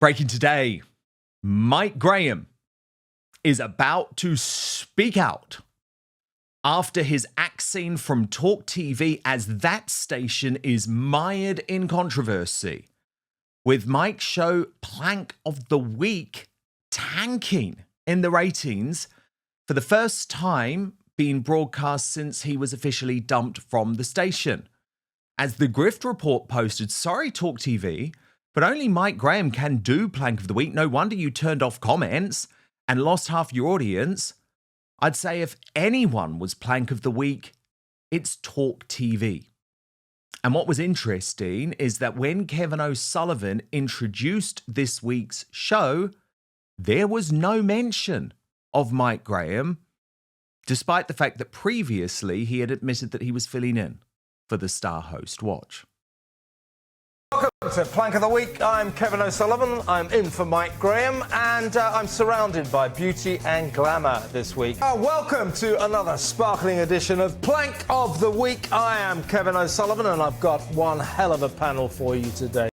Breaking today, Mike Graham is about to speak out after his axing from Talk TV, as that station is mired in controversy, with Mike's show Plank of the Week tanking in the ratings for the first time being broadcast since he was officially dumped from the station. As the Grift Report posted, sorry Talk TV, but only Mike Graham can do Plank of the Week. No wonder you turned off comments and lost half your audience. I'd say if anyone was Plank of the Week, it's Talk TV. And what was interesting is that when Kevin O'Sullivan introduced this week's show, there was no mention of Mike Graham, despite the fact that previously he had admitted that he was filling in for the star host. Watch. Welcome to Plank of the Week. I'm Kevin O'Sullivan. I'm in for Mike Graham, and I'm surrounded by beauty and glamour this week. Welcome to another sparkling edition of Plank of the Week. I am Kevin O'Sullivan, and I've got one hell of a panel for you today.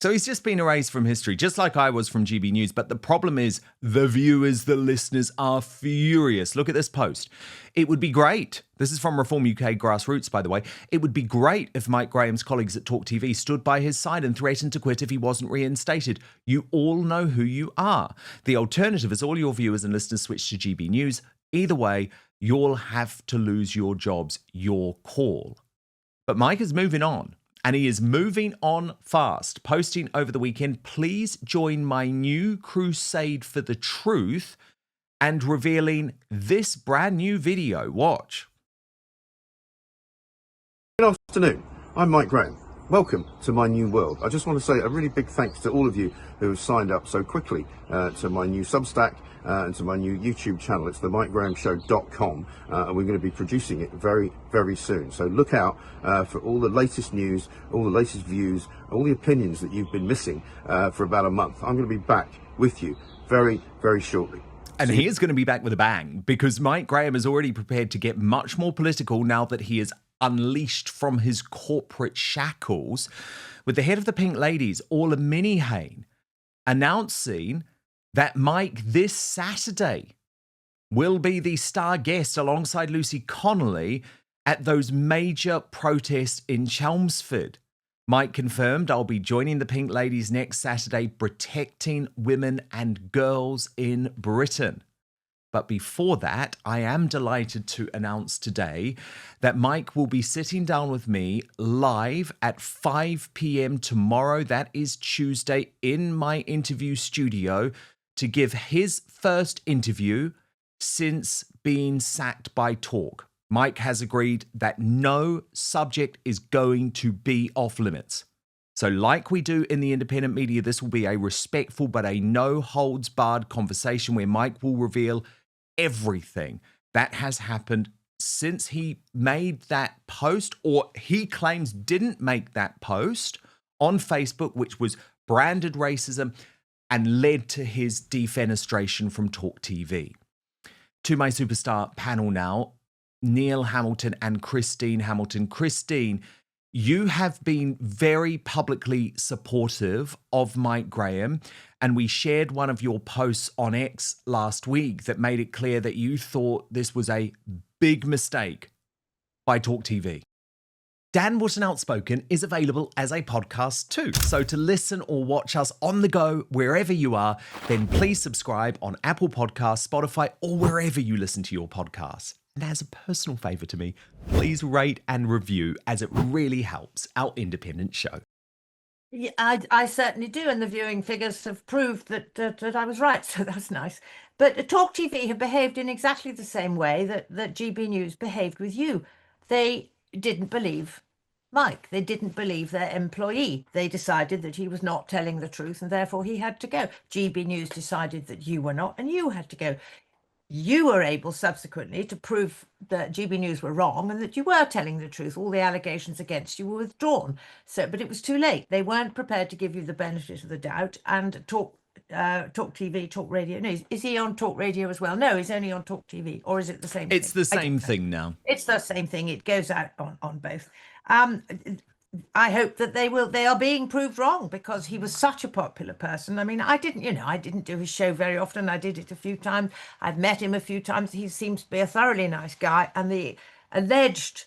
So he's just been erased from history, just like I was from GB News. But the problem is the viewers, the listeners are furious. Look at this post. It would be great. This is from Reform UK Grassroots, by the way. It would be great if Mike Graham's colleagues at Talk TV stood by his side and threatened to quit if he wasn't reinstated. You all know who you are. The alternative is all your viewers and listeners switch to GB News. Either way, you'll have to lose your jobs. Your call. But Mike is moving on. And he is moving on fast, posting over the weekend, please join my new crusade for the truth, and revealing this brand new video. Watch. Good afternoon. I'm Mike Graham. Welcome to my new world. I just want to say a really big thanks to all of you who have signed up so quickly to my new Substack and to my new YouTube channel. It's the MikeGrahamShow.com, and we're going to be producing it very, very soon. So look out for all the latest news, all the latest views, all the opinions that you've been missing for about a month. I'm going to be back with you very, very shortly. And he is going to be back with a bang, because Mike Graham is already prepared to get much more political now that he is unleashed from his corporate shackles, with the head of the Pink Ladies, Orla Minihane, announcing that Mike this Saturday will be the star guest alongside Lucy Connolly at those major protests in Chelmsford. Mike confirmed, I'll be joining the Pink Ladies next Saturday, protecting women and girls in Britain. But before that, I am delighted to announce today that Mike will be sitting down with me live at 5 p.m. tomorrow. That is Tuesday, in my interview studio, to give his first interview since being sacked by Talk. Mike has agreed that no subject is going to be off limits. So like we do in the independent media, this will be a respectful but a no-holds-barred conversation where Mike will reveal everything that has happened since he made that post, or he claims didn't make that post on Facebook, which was branded racism and led to his defenestration from Talk TV. To my superstar panel now, Neil Hamilton and Christine Hamilton. Christine, you have been very publicly supportive of Mike Graham, and we shared one of your posts on X last week that made it clear that you thought this was a big mistake by Talk TV. Dan Wootton Outspoken is available as a podcast too. So to listen or watch us on the go, wherever you are, then please subscribe on Apple Podcasts, Spotify, or wherever you listen to your podcasts. And as a personal favour to me, please rate and review, as it really helps our independent show. Yeah, I certainly do, and the viewing figures have proved that I was right, so that's nice. But Talk TV have behaved in exactly the same way that GB News behaved with you. They didn't believe Mike. They didn't believe their employee. They decided that he was not telling the truth, and therefore he had to go. GB News decided that you were not, and you had to go. You were able subsequently to prove that GB News were wrong and that you were telling the truth. All the allegations against you were withdrawn. But it was too late. They weren't prepared to give you the benefit of the doubt. And Talk TV, Talk Radio. No, is he on Talk Radio as well? No, he's only on Talk TV. Or is it the same thing? It's the same thing now. It's the same thing. It goes out on both. I hope that they are being proved wrong, because he was such a popular person. I mean, I didn't do his show very often. I did it a few times. I've met him a few times. He seems to be a thoroughly nice guy. And the alleged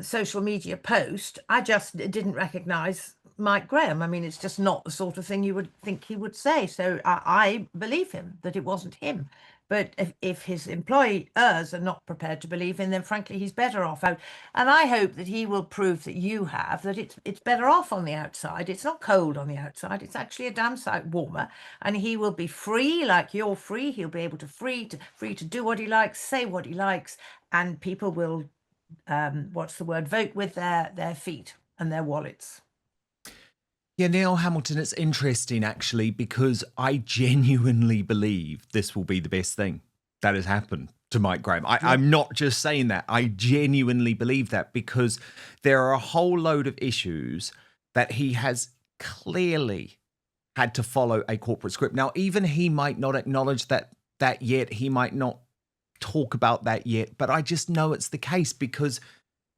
social media post, I just didn't recognize Mike Graham. I mean, it's just not the sort of thing you would think he would say. So I believe him, that it wasn't him. But if his employers are not prepared to believe him, then frankly, he's better off out. And I hope that he will prove that you have, that it's better off on the outside. It's not cold on the outside. It's actually a damn sight warmer. And he will be free like you're free. He'll be able to free to do what he likes, say what he likes, and people will, vote with their feet and their wallets. Yeah, Neil Hamilton, it's interesting actually, because I genuinely believe this will be the best thing that has happened to Mike Graham. I'm not just saying that. I genuinely believe that, because there are a whole load of issues that he has clearly had to follow a corporate script. Now, even he might not acknowledge that yet. He might not talk about that yet, but I just know it's the case, because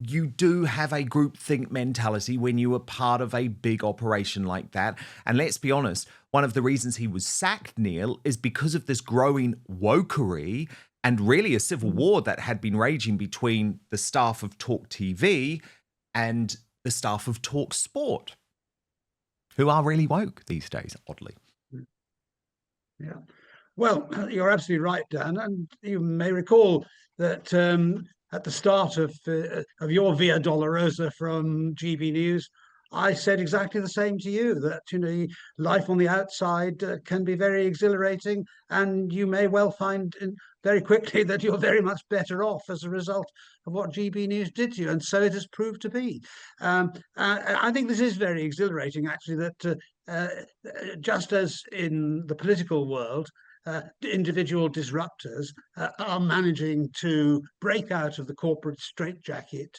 you do have a groupthink mentality when you are part of a big operation like that. And let's be honest, one of the reasons he was sacked, Neil, is because of this growing wokery and really a civil war that had been raging between the staff of Talk TV and the staff of Talk Sport, who are really woke these days, oddly. Yeah. Well, you're absolutely right, Dan. And you may recall that at the start of your Via Dolorosa from GB News, I said exactly the same to you, that life on the outside can be very exhilarating, and you may well find very quickly that you're very much better off as a result of what GB News did to you, and so it has proved to be. I think this is very exhilarating, actually, that just as in the political world, individual disruptors are managing to break out of the corporate straitjacket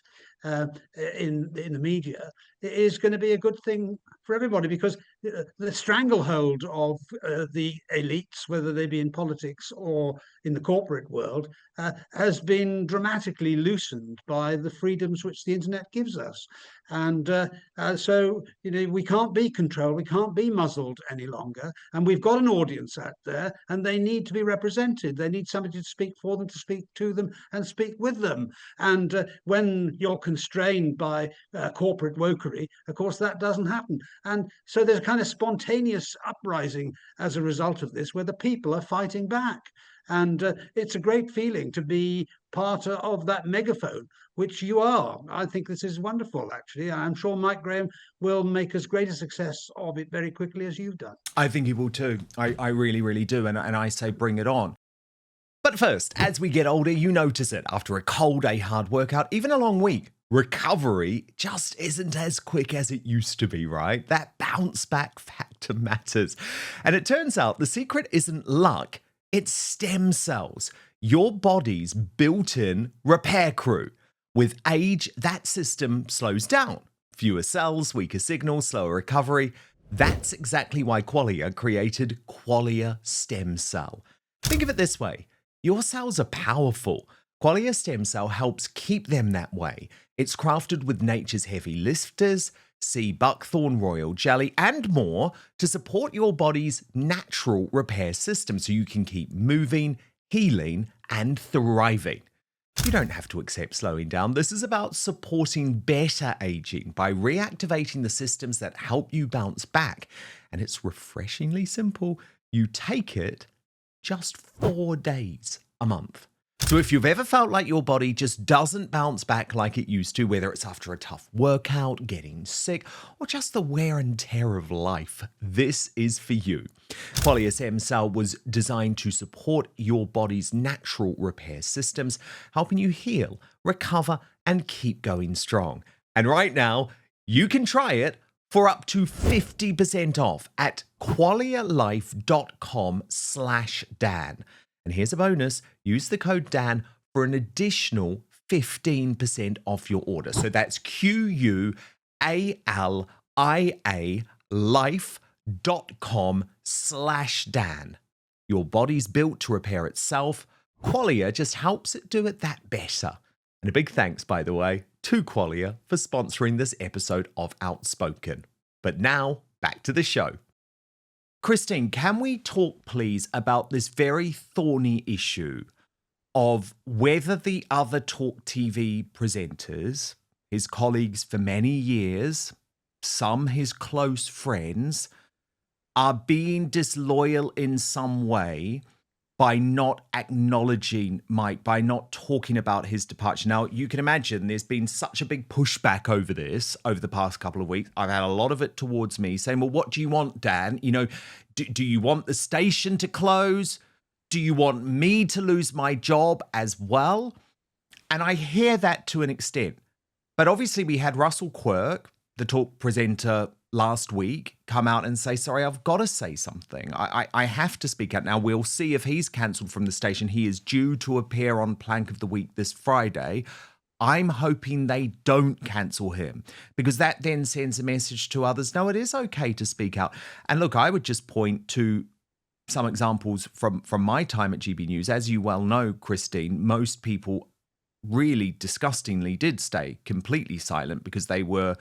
in the media, is going to be a good thing for everybody, because the stranglehold of the elites, whether they be in politics or in the corporate world, has been dramatically loosened by the freedoms which the internet gives us. And so we can't be controlled, we can't be muzzled any longer, and we've got an audience out there, and they need to be represented. They need somebody to speak for them, to speak to them, and speak with them. And when you're constrained by corporate wokery, of course that doesn't happen. And so there's a kind of spontaneous uprising as a result of this, where the people are fighting back. And it's a great feeling to be part of that megaphone, which you are. I think this is wonderful, actually. I'm sure Mike Graham will make as great a success of it very quickly as you've done. I think he will too. I really, really do. And I say bring it on. But first, as we get older, you notice it. After a cold, a hard workout, even a long week, recovery just isn't as quick as it used to be, right? That bounce back factor matters. And it turns out the secret isn't luck, it's stem cells, your body's built-in repair crew. With age, that system slows down. Fewer cells, weaker signals, slower recovery. That's exactly why Qualia created Qualia Stem Cell. Think of it this way. Your cells are powerful. Qualia Stem Cell helps keep them that way. It's crafted with nature's heavy lifters, sea buckthorn, royal jelly, and more to support your body's natural repair system so you can keep moving, healing, and thriving. You don't have to accept slowing down. This is about supporting better aging by reactivating the systems that help you bounce back. And it's refreshingly simple. You take it just 4 days a month. So if you've ever felt like your body just doesn't bounce back like it used to, whether it's after a tough workout, getting sick, or just the wear and tear of life, this is for you. Qualia Stem Cell was designed to support your body's natural repair systems, helping you heal, recover, and keep going strong. And right now, you can try it for up to 50% off at qualialife.com/Dan. And here's a bonus. Use the code Dan for an additional 15% off your order. So that's QUALIA life.com/Dan. Your body's built to repair itself. Qualia just helps it do it that better. And a big thanks, by the way, to Qualia for sponsoring this episode of Outspoken. But now, back to the show. Christine, can we talk, please, about this very thorny issue of whether the other Talk TV presenters, his colleagues for many years, some his close friends, are being disloyal in some way by not acknowledging Mike, by not talking about his departure. Now, you can imagine there's been such a big pushback over this over the past couple of weeks. I've had a lot of it towards me saying, well, what do you want, Dan? You know, do you want the station to close? Do you want me to lose my job as well? And I hear that to an extent. But obviously we had Russell Quirk, the talk presenter, last week come out and say, sorry, I've got to say something. I have to speak out. Now, we'll see if he's cancelled from the station. He is due to appear on Plank of the Week this Friday. I'm hoping they don't cancel him, because that then sends a message to others. No, it is okay to speak out. And look, I would just point to some examples from my time at GB News. As you well know, Christine, most people really disgustingly did stay completely silent because they were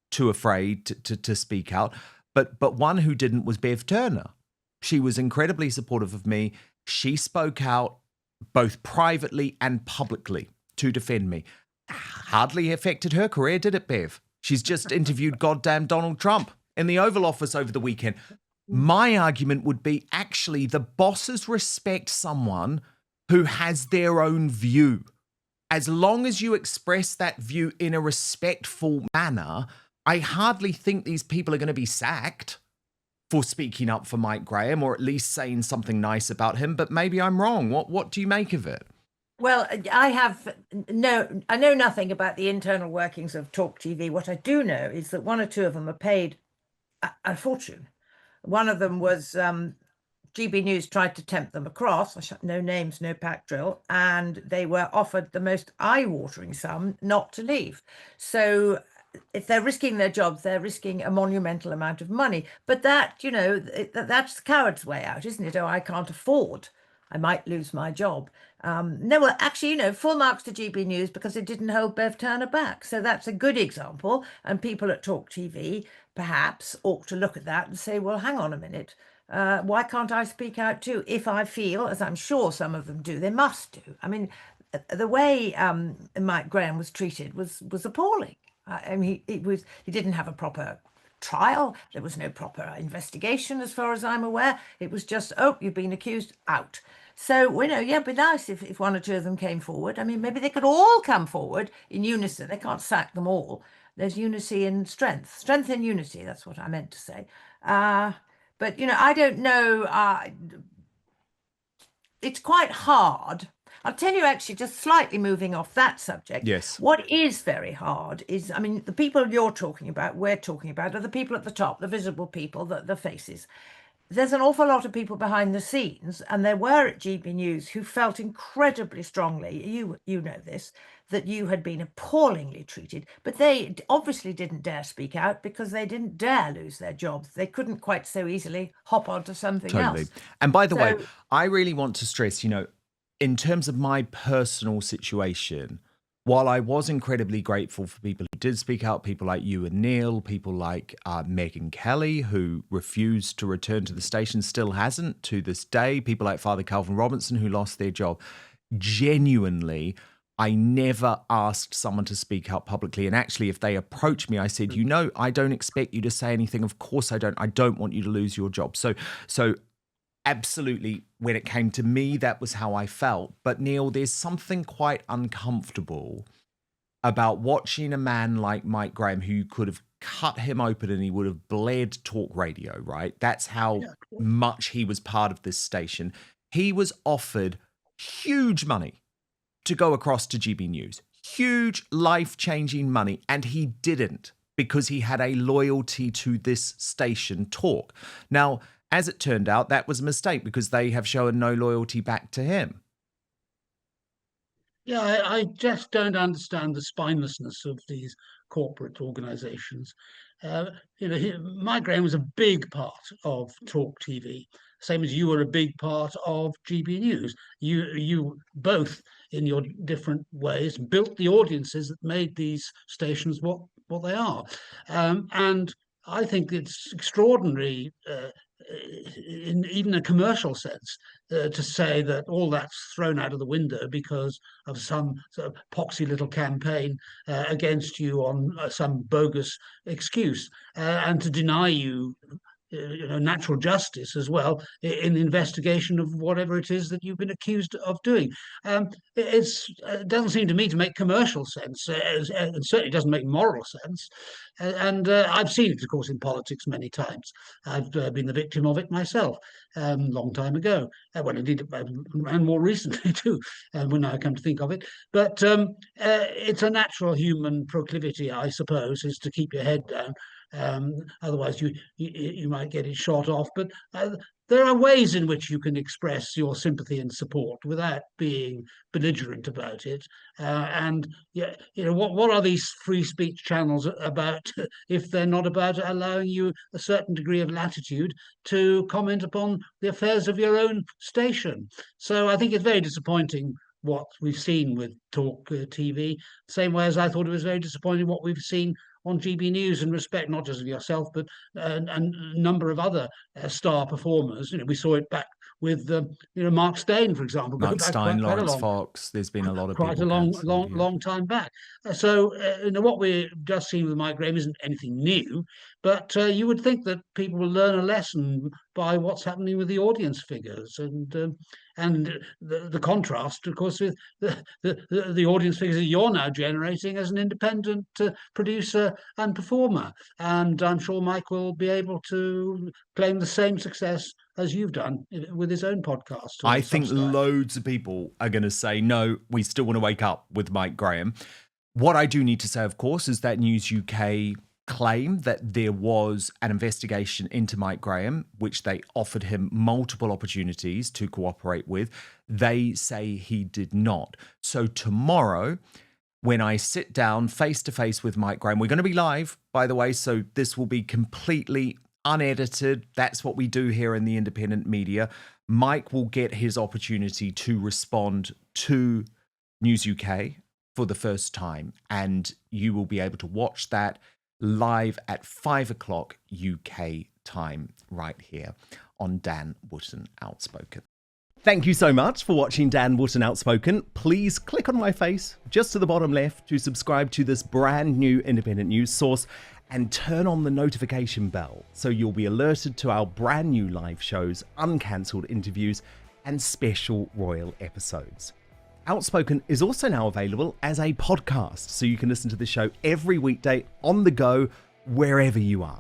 too afraid to speak out. But one who didn't was Bev Turner. She was incredibly supportive of me. She spoke out both privately and publicly to defend me. Hardly affected her career, did it, Bev? She's just interviewed goddamn Donald Trump in the Oval Office over the weekend. My argument would be, actually, the bosses respect someone who has their own view. As long as you express that view in a respectful manner, I hardly think these people are going to be sacked for speaking up for Mike Graham, or at least saying something nice about him. But maybe I'm wrong. What do you make of it? Well, I know nothing about the internal workings of Talk TV. What I do know is that one or two of them are paid a fortune. One of them was GB News tried to tempt them across, no names, no pack drill, and they were offered the most eye-watering sum not to leave. So if they're risking their jobs, they're risking a monumental amount of money. But that, you know, that's the coward's way out, isn't it? Oh, I can't afford. I might lose my job. No, well, actually, you know, full marks to GB News because it didn't hold Bev Turner back. So that's a good example. And people at Talk TV perhaps ought to look at that and say, well, hang on a minute. Why can't I speak out too? If I feel, as I'm sure some of them do, they must do. I mean, the way Mike Graham was treated was appalling. I mean, he didn't have a proper trial. There was no proper investigation, as far as I'm aware. It was just, oh, you've been accused, out. So, you know, yeah, it'd be nice if one or two of them came forward. I mean, maybe they could all come forward in unison. They can't sack them all. There's unity in strength. Strength in unity, that's what I meant to say. But, you know, I don't know. It's quite hard. I'll tell you, actually, just slightly moving off that subject. Yes. What is very hard is, I mean, the people you're talking about, we're talking about, are the people at the top, the visible people, the faces. There's an awful lot of people behind the scenes, and there were at GB News who felt incredibly strongly, you know this, that you had been appallingly treated, but they obviously didn't dare speak out because they didn't dare lose their jobs. They couldn't quite so easily hop onto something else. And by the way, I really want to stress, you know, in terms of my personal situation, while I was incredibly grateful for people who did speak out, people like you and Neil, people like Megyn Kelly, who refused to return to the station, still hasn't to this day, people like Father Calvin Robinson, who lost their job. Genuinely, I never asked someone to speak out publicly. And actually, if they approached me, I said, you know, I don't expect you to say anything. Of course I don't. I don't want you to lose your job. So absolutely, when it came to me, that was how I felt. But Neil, there's something quite uncomfortable about watching a man like Mike Graham, who could have cut him open and he would have bled talk radio, right? That's how much he was part of this station. He was offered huge money to go across to GB News, huge life-changing money, and he didn't, because he had a loyalty to this station, Talk. Now, as it turned out, that was a mistake because they have shown no loyalty back to him. Yeah, I just don't understand the spinelessness of these corporate organizations. Mike Graham was a big part of Talk TV, same as you were a big part of GB News. You both, in your different ways, built the audiences that made these stations what they are, and I think it's extraordinary. In even a commercial sense, to say that all that's thrown out of the window because of some sort of poxy little campaign against you on some bogus excuse, and to deny you natural justice as well in the investigation of whatever it is that you've been accused of doing. It doesn't seem to me to make commercial sense. It certainly doesn't make moral sense. And I've seen it, of course, in politics many times. I've been the victim of it myself a long time ago. Well, indeed, and more recently too, when I come to think of it. But it's a natural human proclivity, I suppose, is to keep your head down. Otherwise, you might get it shot off. But there are ways in which you can express your sympathy and support without being belligerent about it. And what are these free speech channels about if they're not about allowing you a certain degree of latitude to comment upon the affairs of your own station? So I think it's very disappointing what we've seen with Talk TV, same way as I thought it was very disappointing what we've seen on GB News in respect not just of yourself, but a number of other star performers. We saw it back with Mark Steyn, for example. Mark Steyn, Lawrence Fox. There's been a lot of quite people a long time back. So what we've just seen with Mike Graham isn't anything new, but you would think that people will learn a lesson by what's happening with the audience figures and the contrast, of course, with the audience figures that you're now generating as an independent producer and performer. And I'm sure Mike will be able to claim the same success as you've done with his own podcast. I think loads of people are going to say, no, we still want to wake up with Mike Graham. What I do need to say, of course, is that News UK claim that there was an investigation into Mike Graham, which they offered him multiple opportunities to cooperate with. They say he did not. So tomorrow, when I sit down face to face with Mike Graham, we're going to be live, by the way, so this will be completely unedited. That's what we do here in the independent media. Mike will get his opportunity to respond to News UK for the first time, and you will be able to watch that live at 5 o'clock UK time right here on Dan Wootton Outspoken. Thank you so much for watching Dan Wootton Outspoken. Please click on my face just to the bottom left to subscribe to this brand new independent news source and turn on the notification bell so you'll be alerted to our brand new live shows, uncancelled interviews, and special royal episodes. Outspoken is also now available as a podcast, so you can listen to the show every weekday on the go, wherever you are.